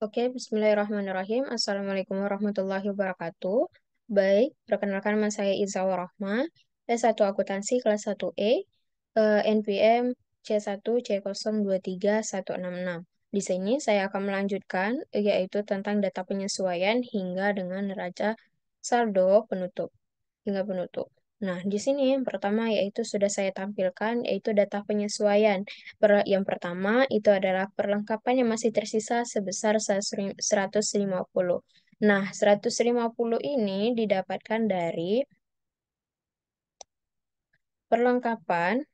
Oke, bismillahirrahmanirrahim. Assalamualaikum warahmatullahi wabarakatuh. Baik, perkenalkan nama saya Izawa Rahma, S1 Akuntansi kelas 1E, NPM C1C023166. Di sini saya akan melanjutkan, yaitu tentang data penyesuaian hingga dengan neraca saldo penutup hingga penutup. Nah, di sini yang pertama yaitu sudah saya tampilkan, yaitu data penyesuaian. Yang pertama itu adalah perlengkapan yang masih tersisa sebesar 150. Nah, 150 ini didapatkan dari perlengkapan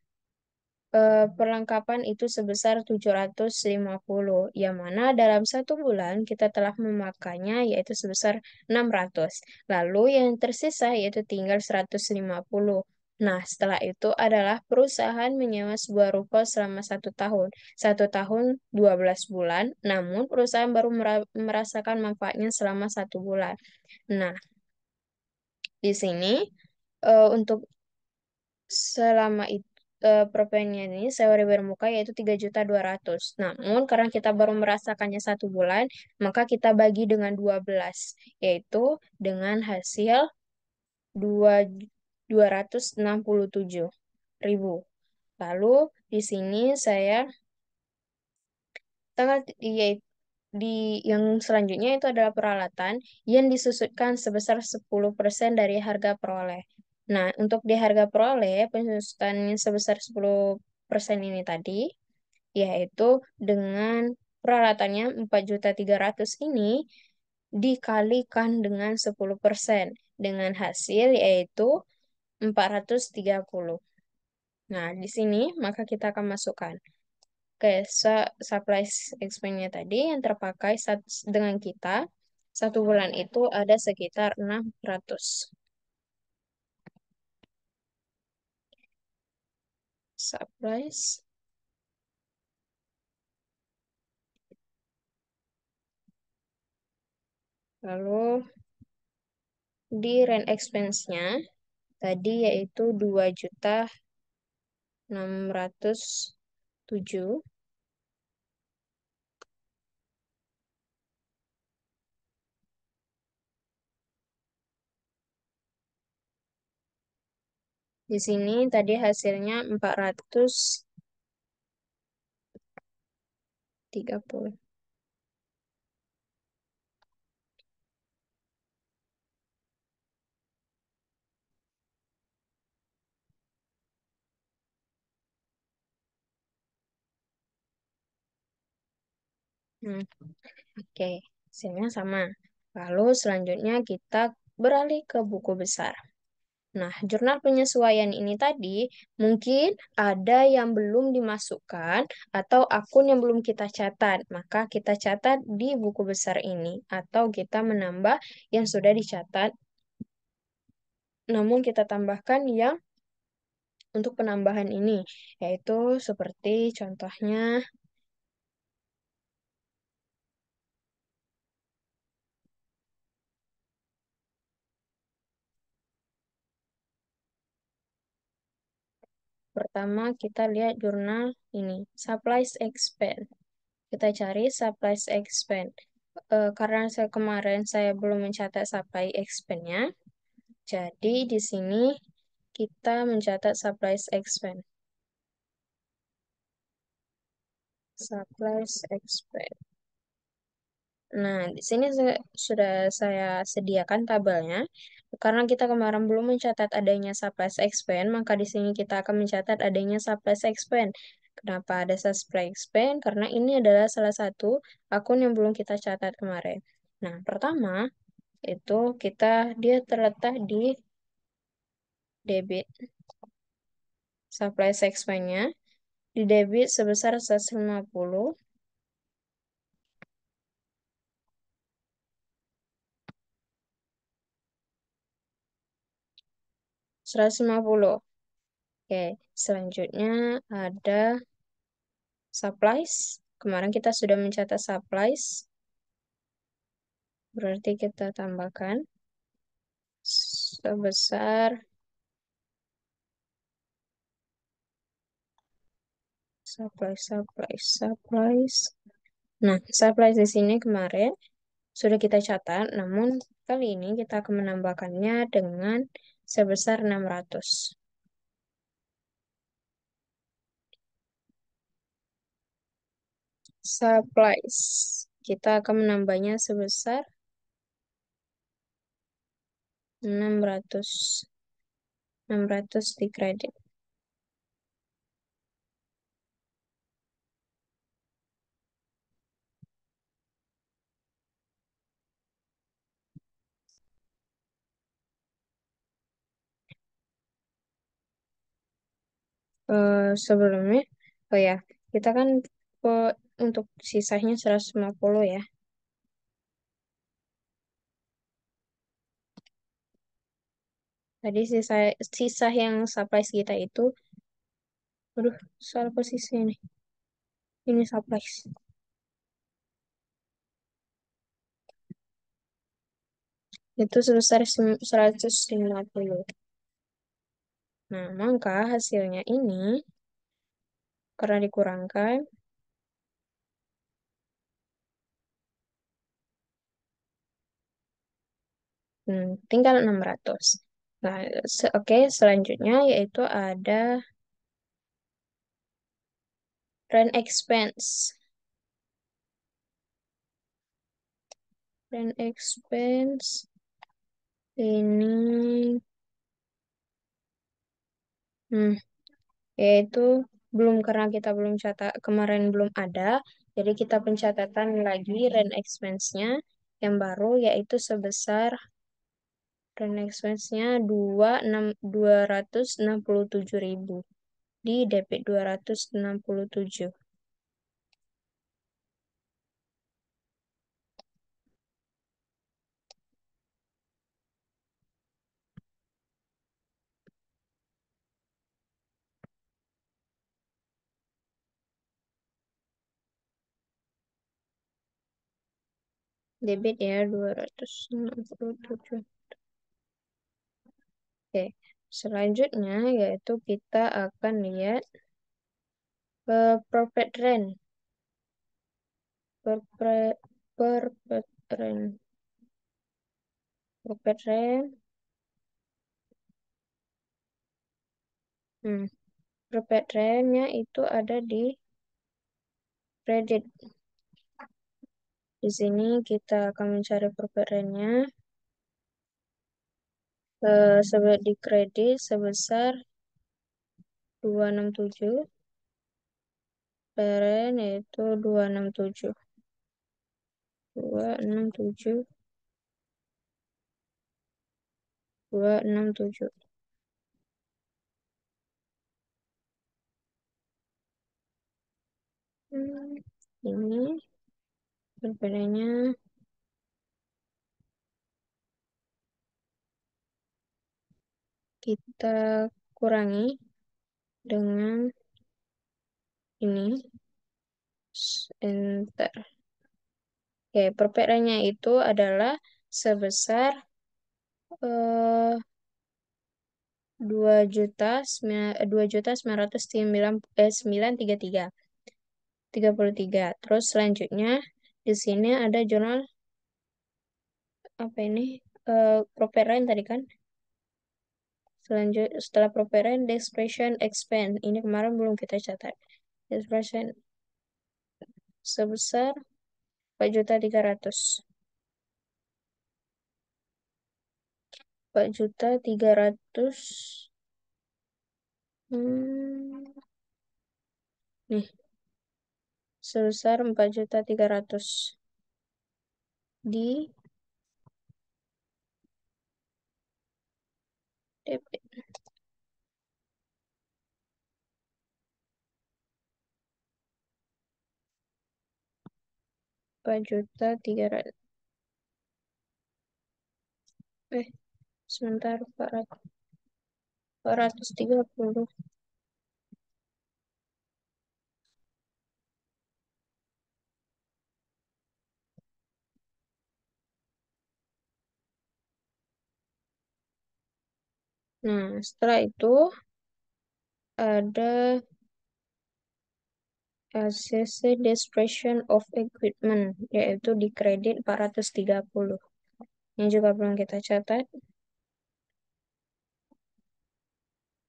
perlengkapan itu sebesar 750, yang mana dalam satu bulan kita telah memakainya yaitu sebesar 600. Lalu yang tersisa yaitu tinggal 150. Nah, setelah itu adalah perusahaan menyewa sebuah ruko selama 1 tahun. 1 tahun 12 bulan, namun perusahaan baru merasakan manfaatnya selama 1 bulan. Nah, di sini untuk selama itu perpanjangan ini sewa bermuka yaitu 3.200.000. Namun karena kita baru merasakannya 1 bulan, maka kita bagi dengan 12, yaitu dengan hasil 2.267.000. Lalu di sini saya tanggal di yang selanjutnya itu adalah peralatan yang disusutkan sebesar 10% dari harga peroleh. Nah, untuk di harga peroleh, pensusutannya sebesar 10% ini tadi, yaitu dengan peralatannya 4.300.000 ini dikalikan dengan 10% dengan hasil yaitu 430. Nah, di sini maka kita akan masukkan. Oke, supply expense-nya tadi yang terpakai dengan kita 1 bulan itu ada sekitar 600. Supplies. Lalu di rent expense-nya tadi yaitu 2.607. Di sini tadi hasilnya 430. Hmm, oke, hasilnya sama. Lalu selanjutnya kita beralih ke buku besar. Nah, jurnal penyesuaian ini tadi mungkin ada yang belum dimasukkan atau akun yang belum kita catat. Maka kita catat di buku besar ini atau kita menambah yang sudah dicatat. Namun kita tambahkan yang untuk penambahan ini, yaitu seperti contohnya pertama kita lihat jurnal ini, supplies expense. Kita cari supplies expense. Karena kemarin saya belum mencatat supply expense-nya, jadi di sini kita mencatat supplies expense. Supplies expense. Nah, di sini sudah saya sediakan tabelnya. Karena kita kemarin belum mencatat adanya supplies expense, maka di sini kita akan mencatat adanya supplies expense. Kenapa ada supply expense? Karena ini adalah salah satu akun yang belum kita catat kemarin. Nah, pertama itu dia terletak di debit. Supply expense-nya di debit sebesar 150. 150. Oke, selanjutnya ada supplies. Kemarin kita sudah mencatat supplies. Berarti kita tambahkan sebesar supplies. Nah, supply di sini kemarin sudah kita catat, namun kali ini kita akan menambahkannya dengan sebesar 600. Supplies. Kita akan menambahnya sebesar 600. 600 di kredit. Sebelumnya, oh ya, kita kan untuk sisanya 150 ya. Tadi sisa yang supplies kita itu, aduh, soal posisi ini. Ini supplies. Itu sebesar 150. Nah, maka hasilnya ini, karena dikurangkan, tinggal 600. Nah, oke, selanjutnya yaitu ada rent expense. Rent expense ini, hmm, yaitu belum karena kita belum catat kemarin belum ada, jadi kita pencatatan lagi rent expense-nya yang baru yaitu sebesar rent expense-nya 267.000 di debit 267. Debit ya 267. Oke, selanjutnya yaitu kita akan lihat ke profit rent. Profit Profit rent. Profit rent. Hmm. Profit rent-nya itu ada di kredit. Di sini kita akan mencari profit rent-nya di kredit sebesar 267. Parent yaitu 267. 267. 267. Hmm, ini perbedaannya kita kurangi dengan ini. Enter. Oke, perbedaannya itu adalah sebesar eh, 2.933.933. Terus selanjutnya di sini ada jurnal apa ini? Properen tadi kan. Setelah properen expression expand. Ini kemarin belum kita catat. Expression sebesar 4.300. 4.300. Hmm, nih sebesar 4.300 di DP. 4.300. Eh, sebentar, 430. Nah, setelah itu ada ACC Depreciation of Equipment, yaitu di kredit 430. Ini juga belum kita catat,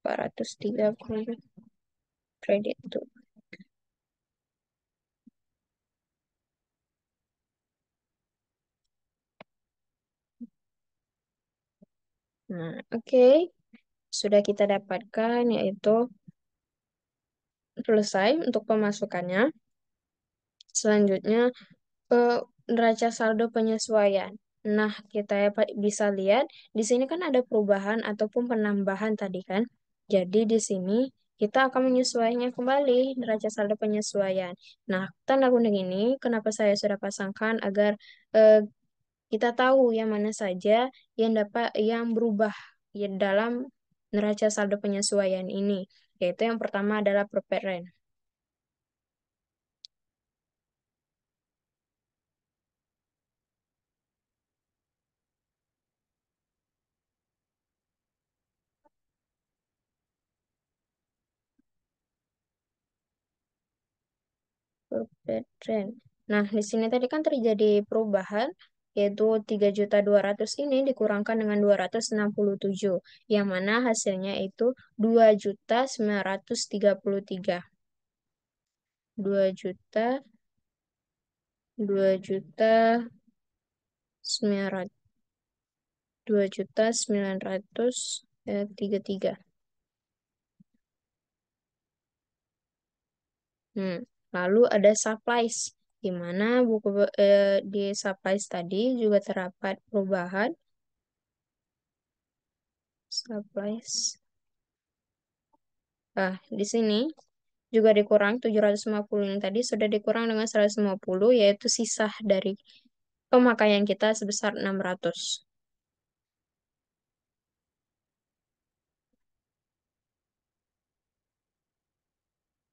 430 kredit tuh. Nah, oke. Sudah kita dapatkan, yaitu selesai untuk pemasukannya. Selanjutnya, eh, neraca saldo penyesuaian. Nah, kita bisa lihat di sini kan ada perubahan ataupun penambahan tadi kan. Jadi di sini kita akan menyesuaikannya kembali neraca saldo penyesuaian. Nah, tanda kuning ini kenapa saya sudah pasangkan agar eh, kita tahu yang mana saja yang berubah ya dalam neraca saldo penyesuaian ini. Yaitu yang pertama adalah prepaid rent. Prepaid rent. Nah, di sini tadi kan terjadi perubahan, yaitu 3.200 ini dikurangkan dengan 267, yang mana hasilnya itu 2.933. 2 juta, 2.900, 2.933. Hmm. Lalu ada supplies, di mana di supplies tadi juga terdapat perubahan. Supplies. Nah, di sini juga dikurang 750 ini tadi sudah dikurang dengan 150, yaitu sisa dari pemakaian kita sebesar 600.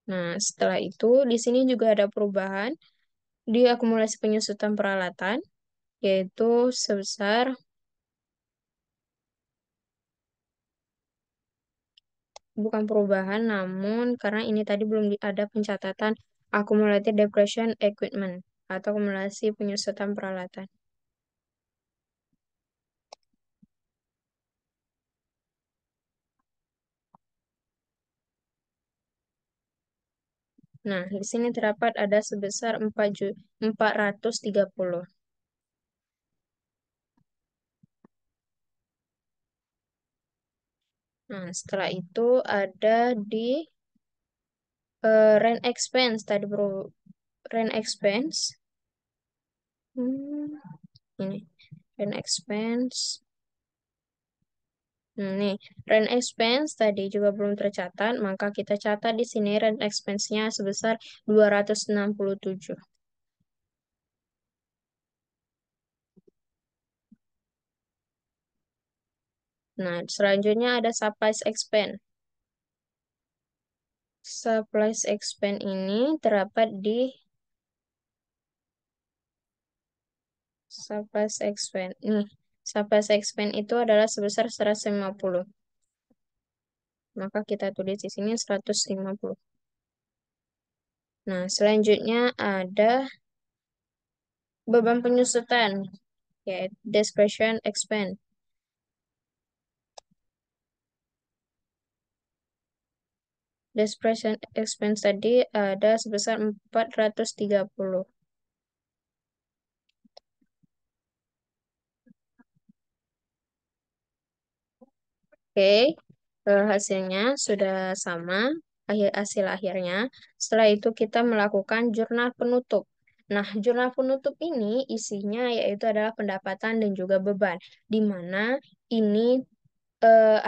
Nah, setelah itu di sini juga ada perubahan di akumulasi penyusutan peralatan, yaitu sebesar, bukan perubahan, namun karena ini tadi belum ada pencatatan accumulated depreciation equipment atau akumulasi penyusutan peralatan. Nah, di sini terdapat ada sebesar 430. Nah, setelah itu ada di rent expense tadi bro, rent expense. Hmm, ini rent expense. Nih, rent expense tadi juga belum tercatat, maka kita catat di sini rent expense-nya sebesar 267. Nah, selanjutnya ada supplies expense. Supplies expense ini terdapat di supplies expense. Nih, supplies expense itu adalah sebesar 150. Maka kita tulis di sini 150. Nah, selanjutnya ada beban penyusutan, yaitu depreciation expense. Depreciation expense tadi ada sebesar 430. Oke, hasilnya sudah sama, hasil akhirnya. Setelah itu kita melakukan jurnal penutup. Nah, jurnal penutup ini isinya yaitu adalah pendapatan dan juga beban, di mana ini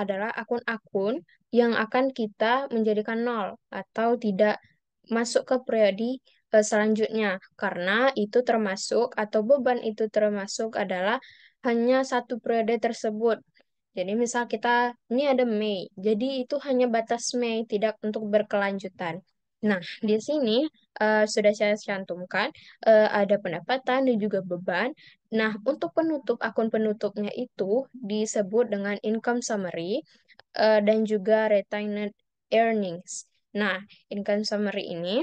adalah akun-akun yang akan kita menjadikan nol atau tidak masuk ke periode selanjutnya, karena itu termasuk atau beban itu termasuk adalah hanya satu periode tersebut. Jadi misal kita ini ada Mei, jadi itu hanya batas Mei, tidak untuk berkelanjutan. Nah, di sini sudah saya cantumkan ada pendapatan dan juga beban. Nah, untuk penutup akun penutupnya itu disebut dengan income summary dan juga retained earnings. Nah, income summary ini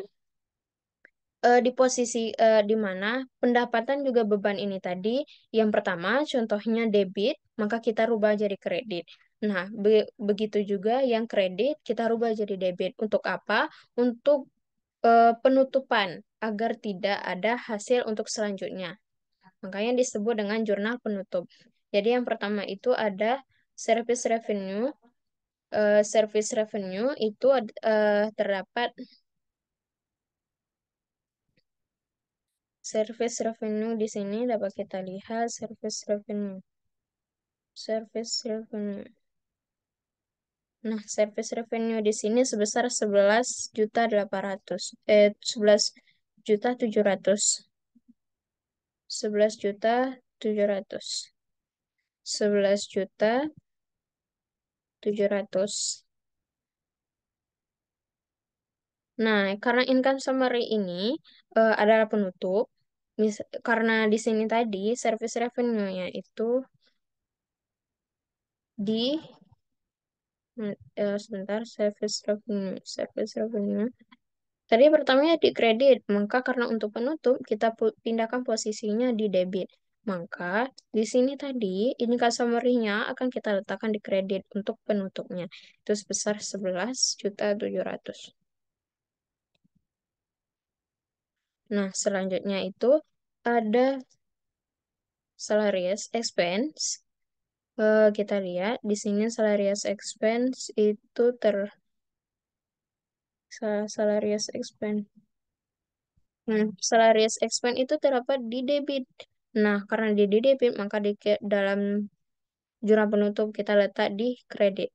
di posisi di mana pendapatan juga beban ini tadi. Yang pertama, contohnya debit, maka kita rubah jadi kredit. Nah, begitu juga yang kredit kita rubah jadi debit. Untuk apa? Untuk penutupan agar tidak ada hasil untuk selanjutnya. Makanya disebut dengan jurnal penutup. Jadi yang pertama itu ada service revenue. Service revenue itu terdapat service revenue di sini dapat kita lihat service revenue. Service revenue. Nah, service revenue di sini sebesar 11.800 11.700 11.700 11.700. Nah, karena income summary ini adalah penutup, karena di sini tadi service revenue-nya itu di sebentar, service revenue. Tadi pertamanya di kredit, maka karena untuk penutup kita pindahkan posisinya di debit. Maka di sini tadi income summary-nya akan kita letakkan di kredit untuk penutupnya. Itu sebesar 11.700. Nah, selanjutnya itu ada salarius expense. Kita lihat di sini salarius expense itu salarius expense. Salarius expense itu terdapat di debit. Nah, karena di debit, maka dalam jurnal penutup kita letak di kredit.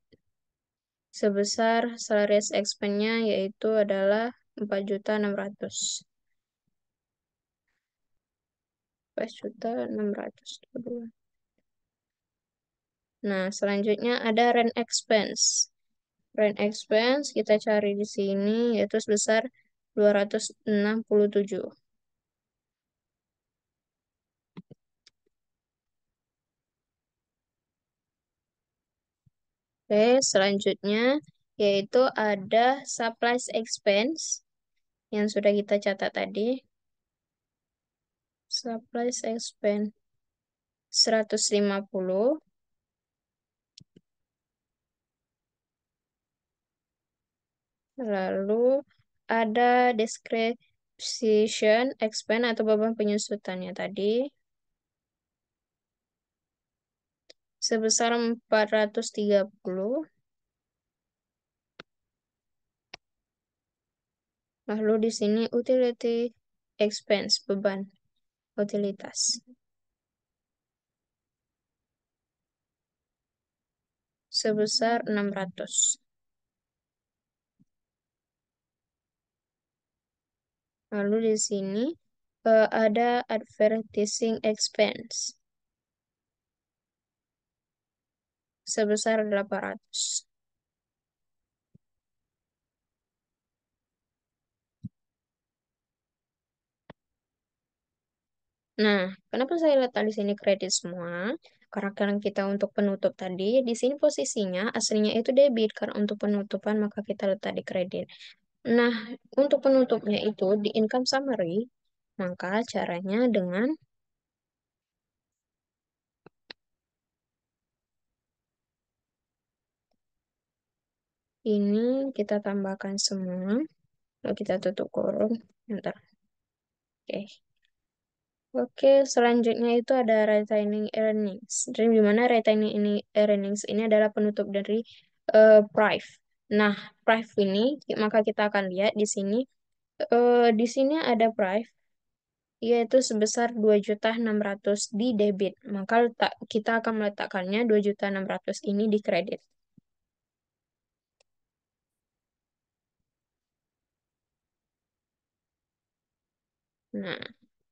Sebesar salarius expense-nya yaitu adalah 4.600. 4.600. Nah, selanjutnya ada rent expense. Rent expense kita cari di sini yaitu sebesar 267. Oke, selanjutnya yaitu ada supplies expense yang sudah kita catat tadi. Supplies expense 150. Lalu ada description expense atau beban penyusutannya tadi sebesar 430. Lalu di sini utility expense, beban utilitas sebesar 600. Lalu di sini ada advertising expense sebesar 800. Nah, kenapa saya letak di sini kredit semua? Karena kan kita untuk penutup tadi, di sini posisinya aslinya itu debit. Karena untuk penutupan maka kita letak di kredit. Nah, untuk penutupnya itu di income summary, maka caranya dengan ini kita tambahkan semua. Lalu kita tutup kurung. Bentar. Oke. Oke, selanjutnya itu ada retaining earnings. Jadi di mana retaining earnings ini adalah penutup dari price. Nah, price ini maka kita akan lihat di sini. Di sini ada price yaitu sebesar 2.600.000 di debit. Maka kita akan meletakkannya 2.600.000 ini di kredit. Nah,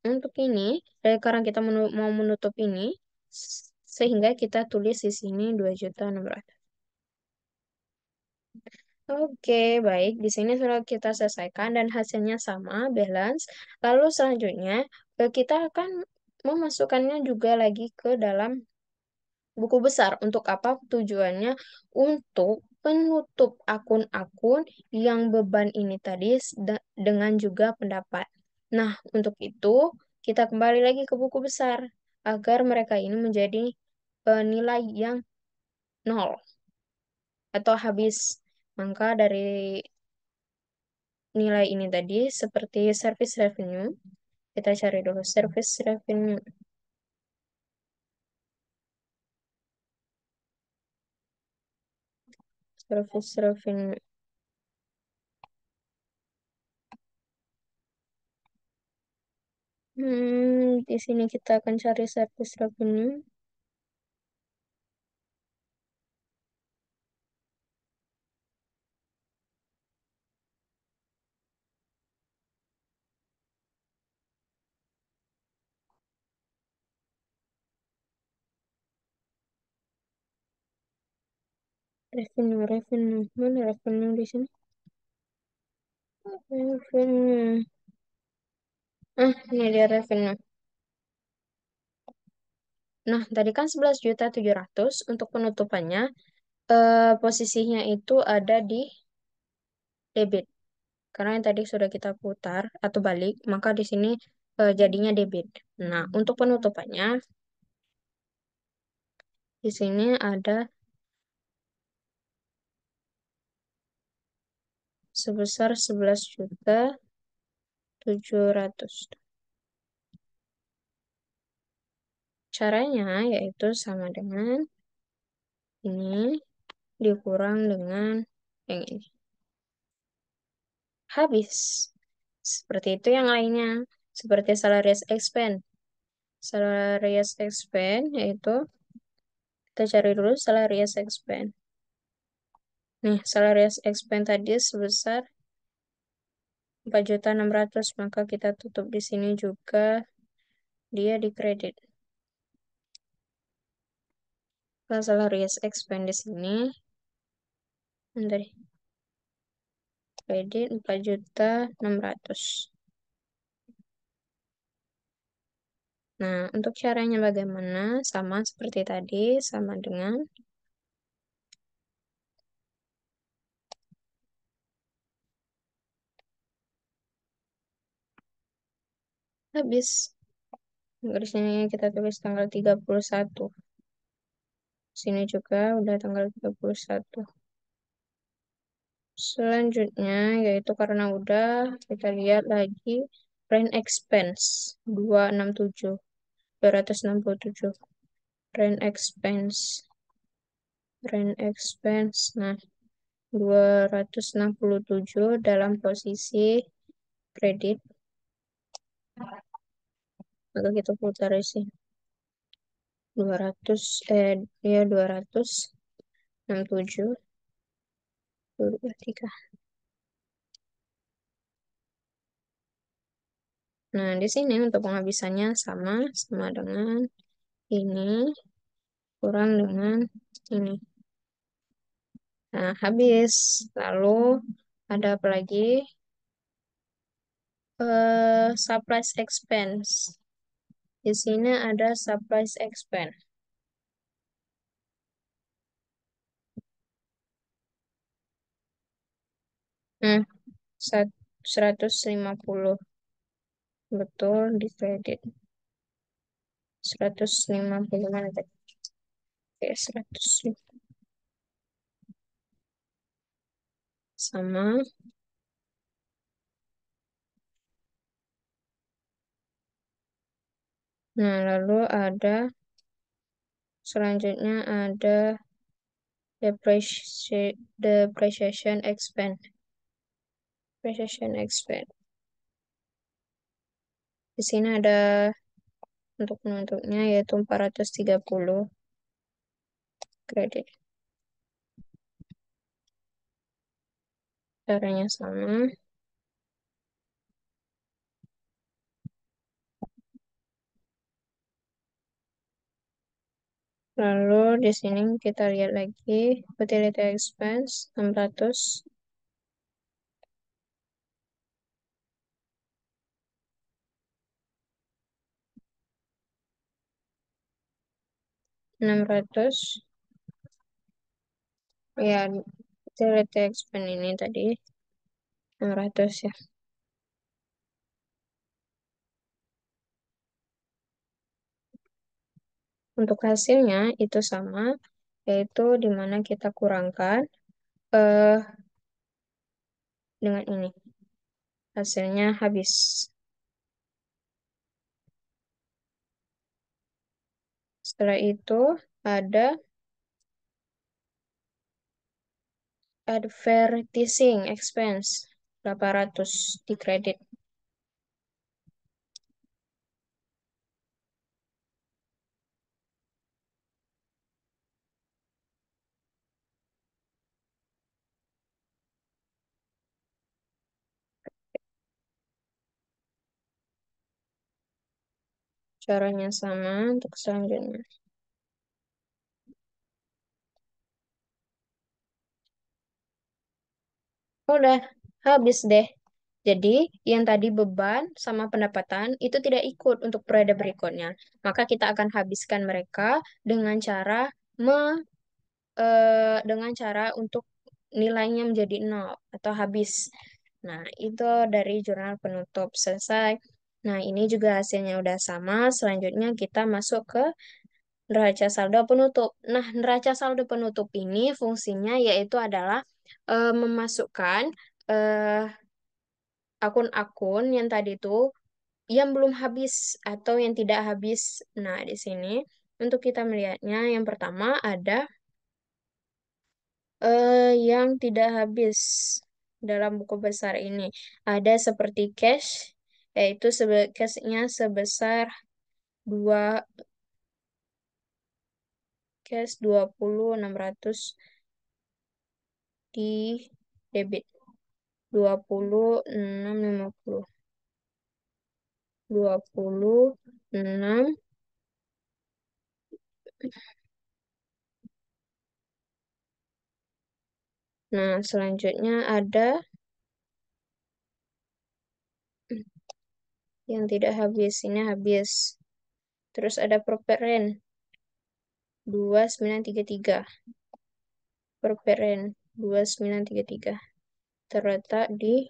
untuk ini, karena kita mau menutup ini, sehingga kita tulis di sini 2.600.000. Oke, baik. Di sini sudah kita selesaikan dan hasilnya sama, balance. Lalu selanjutnya, kita akan memasukkannya juga lagi ke dalam buku besar. Untuk apa tujuannya? Untuk penutup akun-akun yang beban ini tadi dengan juga pendapat. Nah, untuk itu kita kembali lagi ke buku besar agar mereka ini menjadi nilai yang nol atau habis. Maka dari nilai ini tadi seperti service revenue, kita cari dulu service revenue. Service revenue. Di sini kita akan cari service revenue. Revenue. Mana revenue di sini? Revenue. Ini dia revenue. Nah, tadi kan 11.700.000 untuk penutupannya posisinya itu ada di debit. Karena yang tadi sudah kita putar atau balik, maka di sini jadinya debit. Nah, untuk penutupannya di sini ada sebesar 11.700.000. Caranya yaitu sama dengan ini dikurang dengan yang ini. Habis. Seperti itu yang lainnya. Seperti salaries expense. Salaries expense yaitu kita cari dulu salaries expense. Nih, salaries expense tadi sebesar 4.600.000, maka kita tutup di sini juga dia di kredit. Nah, salaries expense di sini bentar, kredit 4.600.000. Nah, untuk caranya bagaimana? Sama seperti tadi, sama dengan habis. Di sini kita tulis tanggal 31. Sini juga udah tanggal 31. Selanjutnya yaitu karena udah kita lihat lagi rent expense 267. Rent expense. Rent expense. Nah, 267 dalam posisi kredit. Maka kita putar sih 200 ya 267 223. Nah, di sini untuk penghabisannya sama dengan ini kurang dengan ini. Nah, habis. Lalu ada apa lagi? Supplies expense. Di sini ada supplies expense. Hmm, 150. Betul, di kredit. 150 mana tadi? Oke, 100 sama. Nah, lalu ada selanjutnya ada depreciation expense. Depreciation expense. Di sini ada untuk penutupnya yaitu 430 kredit. Caranya sama. Lalu di sini kita lihat lagi utility expense 600. 600 ya, utility expense ini tadi 600 ya. Untuk hasilnya itu sama, yaitu di mana kita kurangkan eh, dengan ini. Hasilnya habis. Setelah itu ada advertising expense 800 di kredit. Caranya sama untuk selanjutnya. Udah, habis deh. Jadi, yang tadi beban sama pendapatan itu tidak ikut untuk periode berikutnya. Maka kita akan habiskan mereka dengan cara untuk nilainya menjadi nol atau habis. Nah, itu dari jurnal penutup selesai. Nah, ini juga hasilnya udah sama. Selanjutnya kita masuk ke neraca saldo penutup. Nah, neraca saldo penutup ini fungsinya yaitu adalah memasukkan eh, akun-akun yang tadi itu yang belum habis atau yang tidak habis. Nah, di sini untuk kita melihatnya yang pertama ada yang tidak habis dalam buku besar ini. Ada seperti cash, yaitu cashnya sebesar 2 cash 20.600 di debit 26.50 26. Nah, selanjutnya ada yang tidak habis, ini habis. Terus ada properen 2933. Properen 2933 terletak di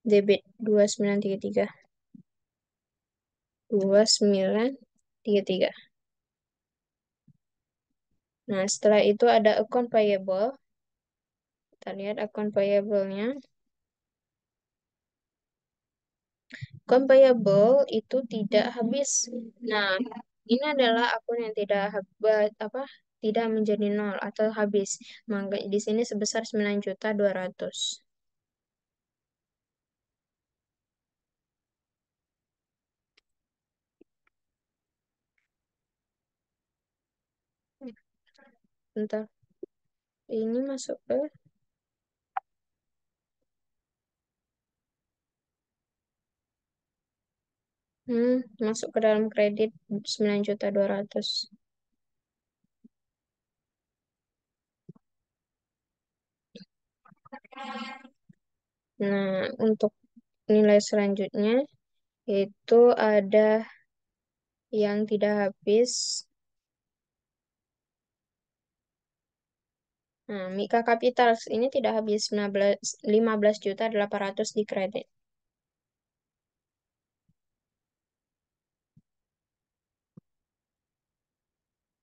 debit 2933. 2933. Nah, setelah itu ada account payable. Kita lihat account payable-nya. Account payable itu tidak habis. Nah, ini adalah akun yang tidak tidak menjadi nol atau habis. Maka di sini sebesar 9.200.000. Bentar, ini masuk ke masuk ke dalam kredit 9.200.000. Nah, untuk nilai selanjutnya itu ada yang tidak habis. Nah, Mika Capital ini tidak habis 15.800.000 di kredit.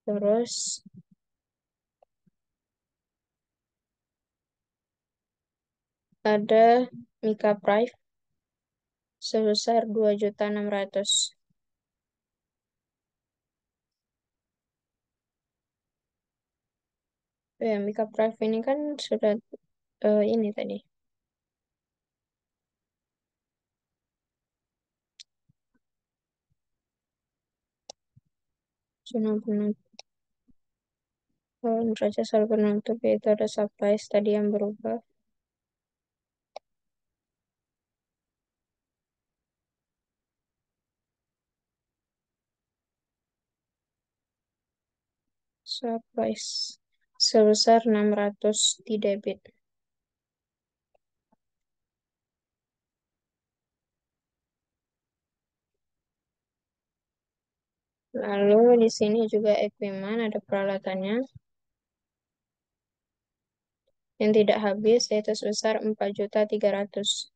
Terus ada Mika Prive sebesar 2.600.000. Ya, Mika Prive ini kan sudah ini tadi. Zona penutup. Neraca saldo penutup yaitu ada supplies tadi yang berubah. Supplies sebesar 600 di debit. Lalu di sini juga equipment ada peralatannya yang tidak habis yaitu sebesar 4.300.000.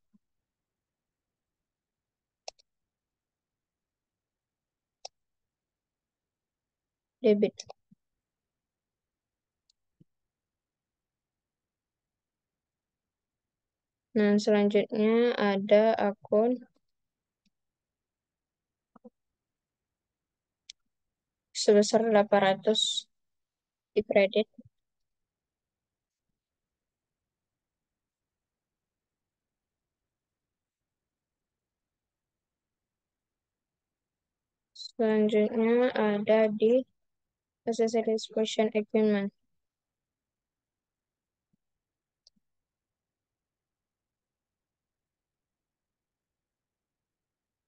debit. Nah, selanjutnya ada akun sebesar 800 di kredit. Selanjutnya ada di Accessories Question Equipment,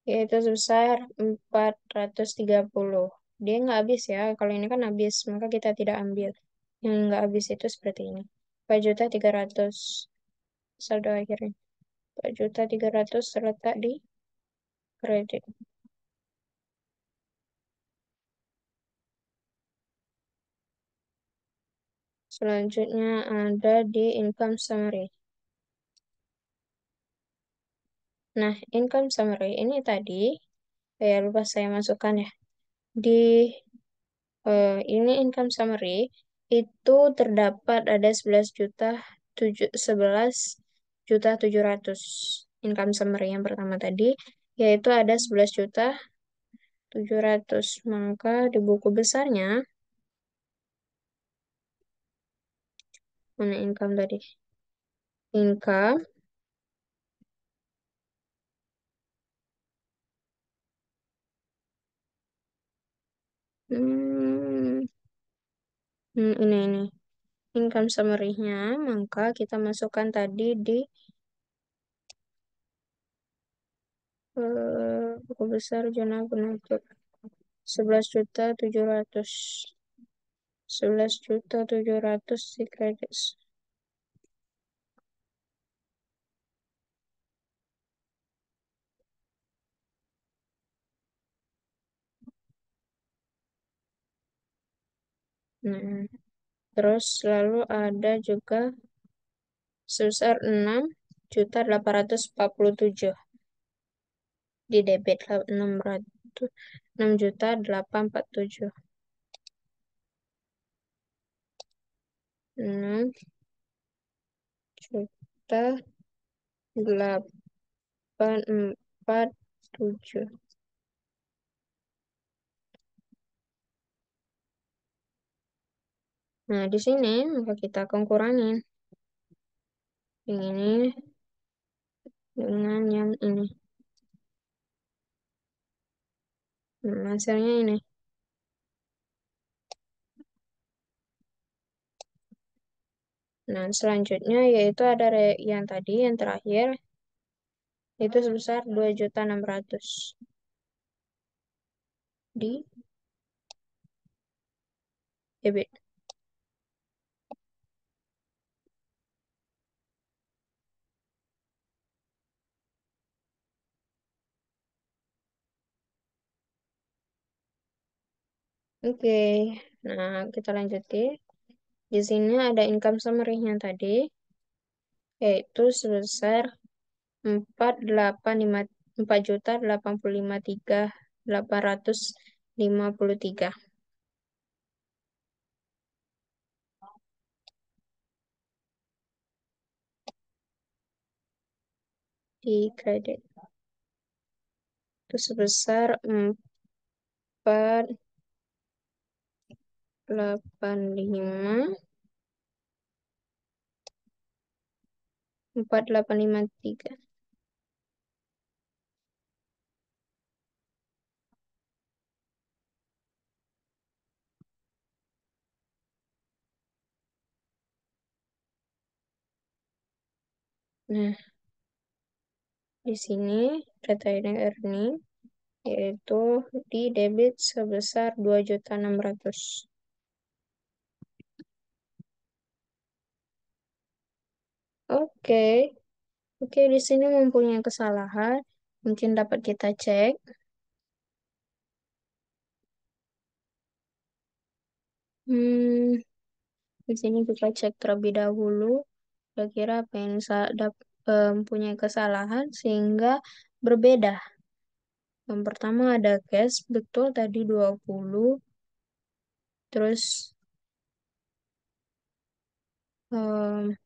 yaitu sebesar 430. Dia nggak habis ya. Kalau ini kan habis, maka kita tidak ambil. Yang nggak habis itu seperti ini. 4.300.000 saldo akhirnya. 4.300.000 terletak di kredit. Selanjutnya ada di income summary. Nah, income summary ini tadi, lupa saya masukkan ya. Di ini income summary itu terdapat ada 11 juta 700 income summary yang pertama tadi, yaitu ada 11.700.000. Maka di buku besarnya, mana income tadi? Income, hmm, ini income summary-nya, maka kita masukkan tadi di buku besar jurnal penutup 11.700.000. 11.700.000 di kredit. Nah, terus lalu ada juga sebesar 6.847 di debit 6.847. 6.847. Nah, di sini maka kita akan kurangin yang ini dengan yang ini. Nah, hasilnya ini. Nah, selanjutnya yaitu ada yang tadi, yang terakhir, itu sebesar 2.600.000 di debit. Oke, nah kita lanjutin. Di sini ada income summary-nya tadi, yaitu sebesar 4.853.853 di kredit. Itu sebesar 4.853. Nah, di sini retaining earning yaitu di debit sebesar 2.600.000. Oke, oke, di sini mempunyai kesalahan. Mungkin dapat kita cek. Hmm, di sini kita cek terlebih dahulu. Kira-kira apa yang mempunyai kesalahan sehingga berbeda. Yang pertama ada cash, betul tadi 20. Terus em,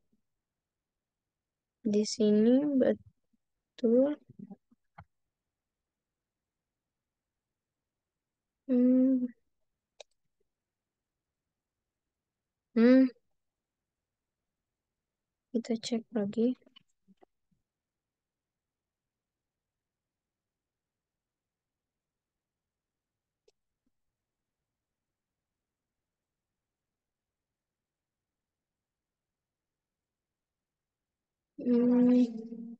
di sini betul. Hmm, hmm, kita cek lagi. Hmm,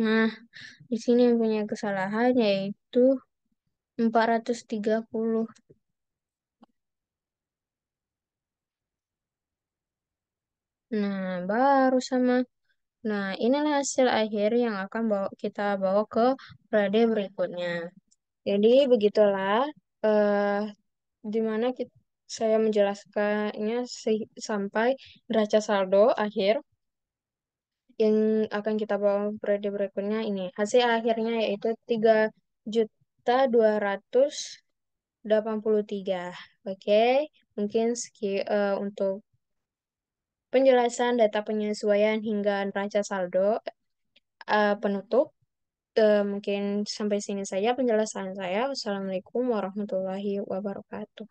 nah, di sini yang punya kesalahan yaitu 430. Nah, baru sama. Nah, inilah hasil akhir yang akan kita bawa ke periode berikutnya. Jadi, begitulah eh di mana saya menjelaskannya sampai neraca saldo akhir yang akan kita bawa periode berikutnya ini. Hasil akhirnya yaitu 3.283. Oke, mungkin untuk penjelasan data penyesuaian hingga neraca saldo penutup. Mungkin sampai sini saja penjelasan saya. Wassalamualaikum warahmatullahi wabarakatuh.